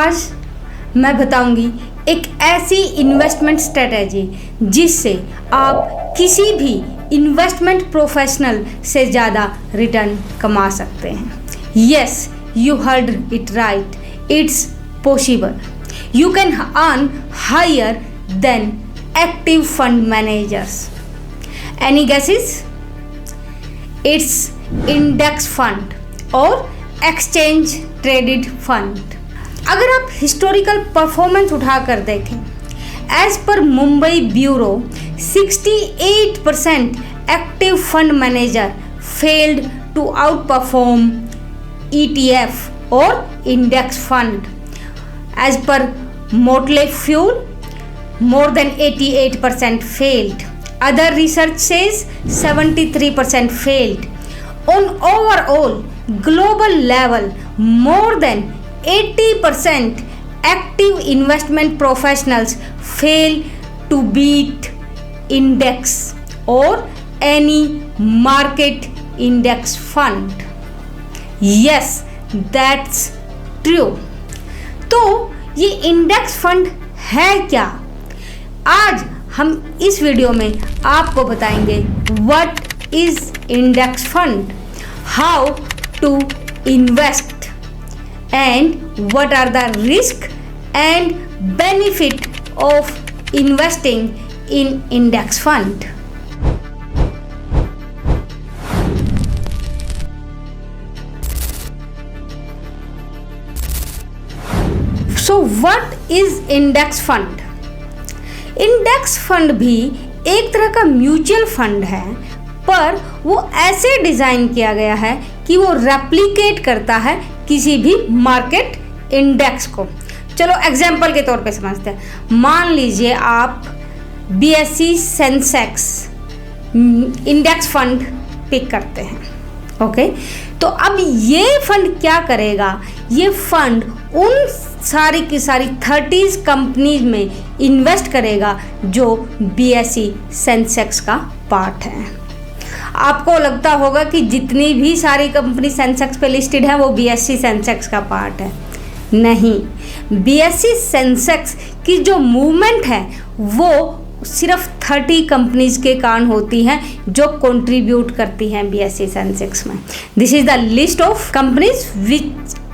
आज मैं बताऊंगी एक ऐसी इन्वेस्टमेंट स्ट्रेटजी जिससे आप किसी भी इन्वेस्टमेंट प्रोफेशनल से ज़्यादा रिटर्न कमा सकते हैं। Yes, you heard it right, it's possible. You can earn higher than active fund managers. Any guesses? It's index fund और एक्सचेंज ट्रेडेड फंड। अगर आप हिस्टोरिकल परफॉर्मेंस उठाकर देखें, as per Mumbai bureau 68% active fund manager failed to outperform ETF और index fund. As per Motley Fool, more than 88% failed. Other research says 73% failed. On overall global level, more than 80% active investment professionals fail to beat index or any market index fund. Yes, that's true. तो ये index fund है क्या? आज हम इस video में आपको बताएंगे what is index fund, how to invest and what are the risk and benefit of investing in index fund. So what is index fund? Index fund भी एक तरह का म्यूचुअल फंड है, पर वो ऐसे डिज़ाइन किया गया है कि वो रेप्लिकेट करता है किसी भी मार्केट इंडेक्स को। चलो एग्जांपल के तौर पे समझते हैं। मान लीजिए आप BSE Sensex index fund pick करते हैं, ओके। तो अब ये फंड क्या करेगा? ये फंड उन सारी की सारी 30 कंपनीज में इन्वेस्ट करेगा जो BSE सेंसेक्स का पार्ट है। आपको लगता होगा कि जितनी भी सारी कंपनी सेंसेक्स पे लिस्टेड है वो BSE सेंसेक्स का पार्ट है। नहीं, BSE सेंसेक्स की जो मूवमेंट है वो सिर्फ 30 कंपनीज के कारण होती हैं जो कंट्रीब्यूट करती हैं BSE सेंसेक्स में। This is the list of companies which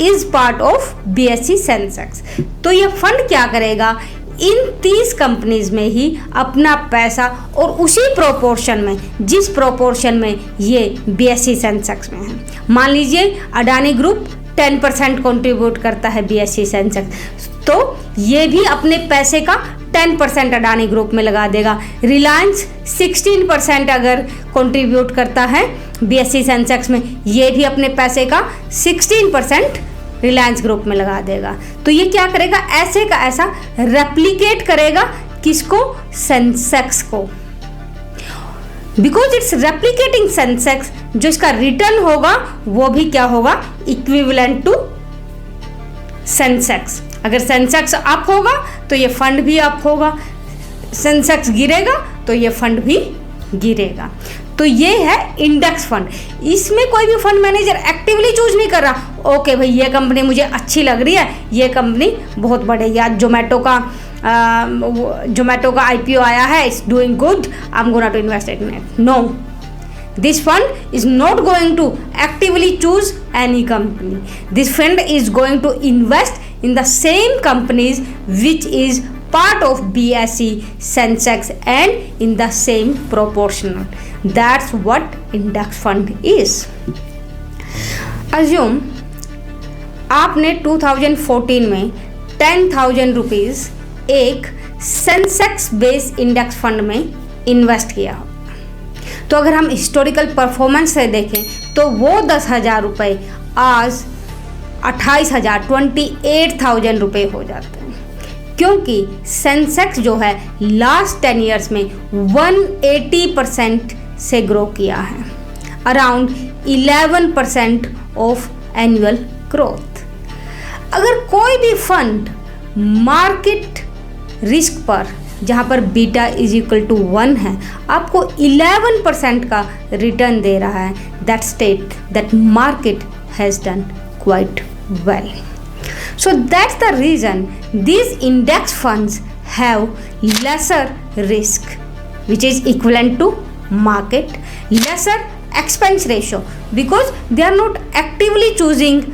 is part of BSE Sensex. तो ये फंड क्या करेगा? इन 30 कंपनीज में ही अपना पैसा और उसी प्रोपोर्शन में जिस प्रोपोर्शन में ये BSE सेंसेक्स में है। मान लीजिए अडानी ग्रुप 10% कंट्रीब्यूट करता है BSE सेंसेक्स, तो ये भी अपने पैसे का 10% अडानी ग्रुप में लगा देगा। रिलायंस 16% अगर कंट्रीब्यूट करता है BSE सेंसेक्स में, ये भी अपने पैसे का 16% रिलायंस ग्रुप में लगा देगा। तो ये क्या करेगा? ऐसे का ऐसा रेप्लिकेट करेगा किसको? सेंसेक्स को। बिकॉज इट्स रेप्लिकेटिंग सेंसेक्स, जो इसका रिटर्न होगा वो भी क्या होगा? Equivalent to Sensex. अगर सेंसेक्स अप होगा तो ये फंड भी अप होगा, सेंसेक्स गिरेगा तो ये फंड भी गिरेगा। तो ये है इंडेक्स फंड। इसमें कोई भी फंड मैनेजर एक्टिवली चूज नहीं कर रहा, ओके भाई ये कंपनी मुझे अच्छी लग रही है, ये कंपनी बहुत बढ़िया, या जोमेटो का IPO आया है, it's doing good, I am gonna to invest in it. No, this fund is not going to actively choose any company. This fund is going to invest in the same companies which is part of BSE Sensex and in the same proportional. That's what index fund is. Assume आपने 2014 में 10,000 rupees एक Sensex base index fund में invest किया हो। तो अगर हम historical performance से देखें तो वो 10,000 रुपये आज 28,000 रुपये हो जाते हैं, क्योंकि सेंसेक्स जो है लास्ट 10 ईयर्स में 180% से ग्रो किया है, अराउंड 11% ऑफ एनुअल ग्रोथ। अगर कोई भी फंड मार्केट रिस्क पर, जहाँ पर बीटा इज इक्वल टू 1 है, आपको 11% का रिटर्न दे रहा है, that state that market has done quite well. So that's the reason these index funds have lesser risk, which is equivalent to market, lesser expense ratio, because they are not actively choosing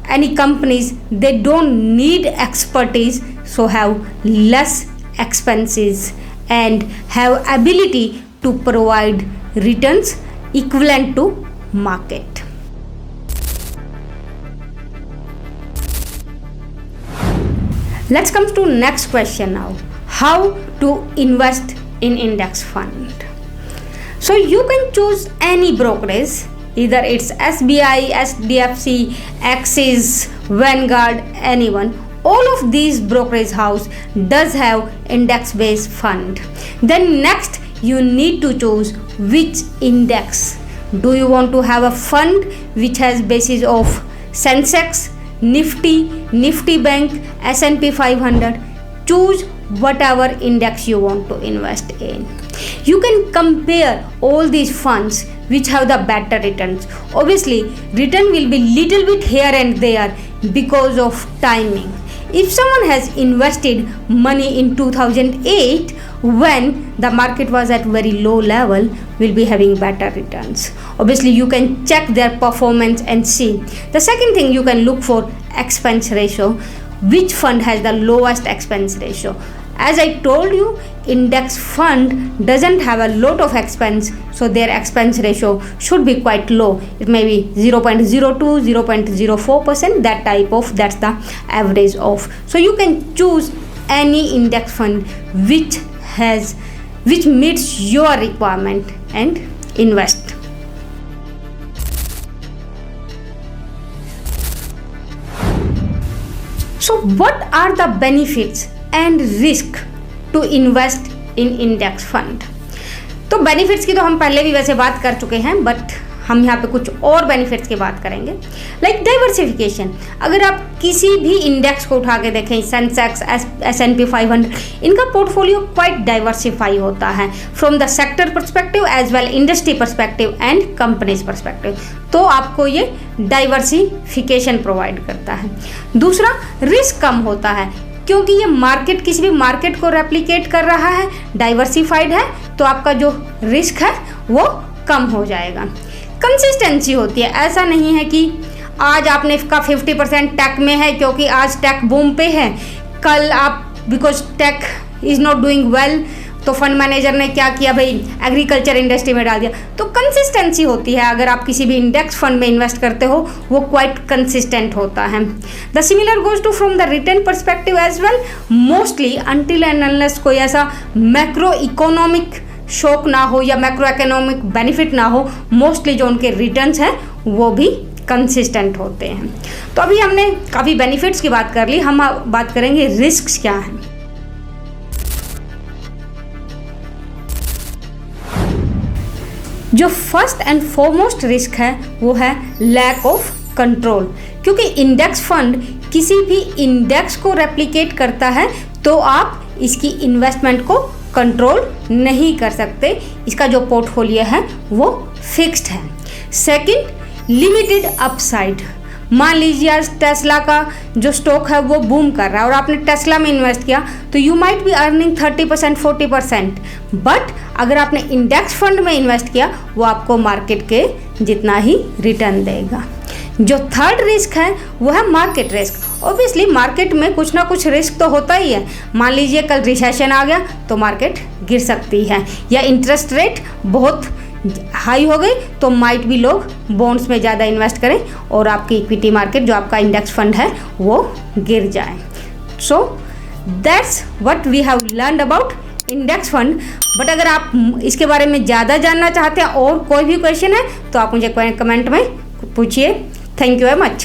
any companies, they don't need expertise, so have less expenses and have ability to provide returns equivalent to market. Let's come to next question now. How to invest in index fund? So you can choose any brokerage, either it's SBI, SDFC, Axis, Vanguard, anyone. All of these brokerage house does have index based fund. Then next you need to choose which index. Do you want to have a fund which has basis of Sensex, Nifty, Nifty Bank, S&P 500? Choose whatever index you want to invest in. You can compare all these funds which have the better returns. Obviously, return will be little bit here and there because of timing. If someone has invested money in 2008 when the market was at very low level, will be having better returns. Obviously, you can check their performance and see. The second thing, you can look for expense ratio. Which fund has the lowest expense ratio? As I told you, index fund doesn't have a lot of expense, so their expense ratio should be quite low. It may be 0.02, 0.04%, that type of, that's the average of. So you can choose any index fund which meets your requirement and invest. So what are the benefits and risk to invest in index fund? तो benefits की तो हम पहले भी वैसे बात कर चुके हैं, बट हम यहाँ पे कुछ और बेनिफिट्स की बात करेंगे, लाइक डाइवर्सिफिकेशन. अगर आप किसी भी इंडेक्स को उठा के देखें, सेंसेक्स, S&P 500, इनका पोर्टफोलियो क्वाइट डाइवर्सिफाई होता है from the sector perspective as well industry perspective and companies perspective. तो आपको ये डाइवर्सिफिकेशन प्रोवाइड करता है. दूसरा, रिस्क कम होता है क्योंकि ये मार्केट किसी भी मार्केट को रेप्लिकेट कर रहा है, डाइवर्सिफाइड है, तो आपका जो रिस्क है वो कम हो जाएगा. कंसिस्टेंसी होती है. ऐसा नहीं है कि आज आपने इसका 50% टेक में है क्योंकि आज टेक बूम पे है, कल आप because tech is not doing well तो फंड मैनेजर ने क्या किया भाई, एग्रीकल्चर इंडस्ट्री में डाल दिया. तो कंसिस्टेंसी होती है. अगर आप किसी भी इंडेक्स फंड में इन्वेस्ट करते हो वो क्वाइट कंसिस्टेंट होता है. The similar goes to from the return perspective as well. Mostly until and unless कोई ऐसा मैक्रो इकोनॉमिक शॉक ना हो या मैक्रो इकोनॉमिक बेनिफिट ना हो, मोस्टली जो उनके रिटर्न्स हैं वो भी कंसिस्टेंट होते हैं. तो अभी हमने काफ़ी बेनिफिट्स की बात कर ली, हम बात करेंगे रिस्क क्या हैं. जो फर्स्ट एंड फॉरमोस्ट रिस्क है वो है लैक ऑफ कंट्रोल. क्योंकि इंडेक्स फंड किसी भी इंडेक्स को रेप्लिकेट करता है तो आप इसकी इन्वेस्टमेंट को कंट्रोल नहीं कर सकते. इसका जो पोर्टफोलियो है वो फिक्स्ड है. Second, limited upside. मान लीजिए आज टेस्ला का जो स्टॉक है वो बूम कर रहा है और आपने टेस्ला में इन्वेस्ट किया तो you might be earning 30%, 40%. But अगर आपने इंडेक्स फंड में इन्वेस्ट किया वो आपको मार्केट के जितना ही रिटर्न देगा. जो थर्ड रिस्क है वो है मार्केट रिस्क. ऑब्वियसली मार्केट में कुछ ना कुछ रिस्क तो होता ही है. मान लीजिए कल रिसेशन आ गया तो मार्केट गिर सकती है, या इंटरेस्ट रेट बहुत हाई हो गई तो माइट भी लोग बॉन्ड्स में ज़्यादा इन्वेस्ट करें और आपकी इक्विटी मार्केट जो आपका इंडेक्स फंड है वो गिर जाए. So that's what we have learned about index fund. But अगर आप इसके बारे में ज़्यादा जानना चाहते हैं और कोई भी क्वेश्चन है तो आप मुझे कमेंट में पूछिए. Thank you very much.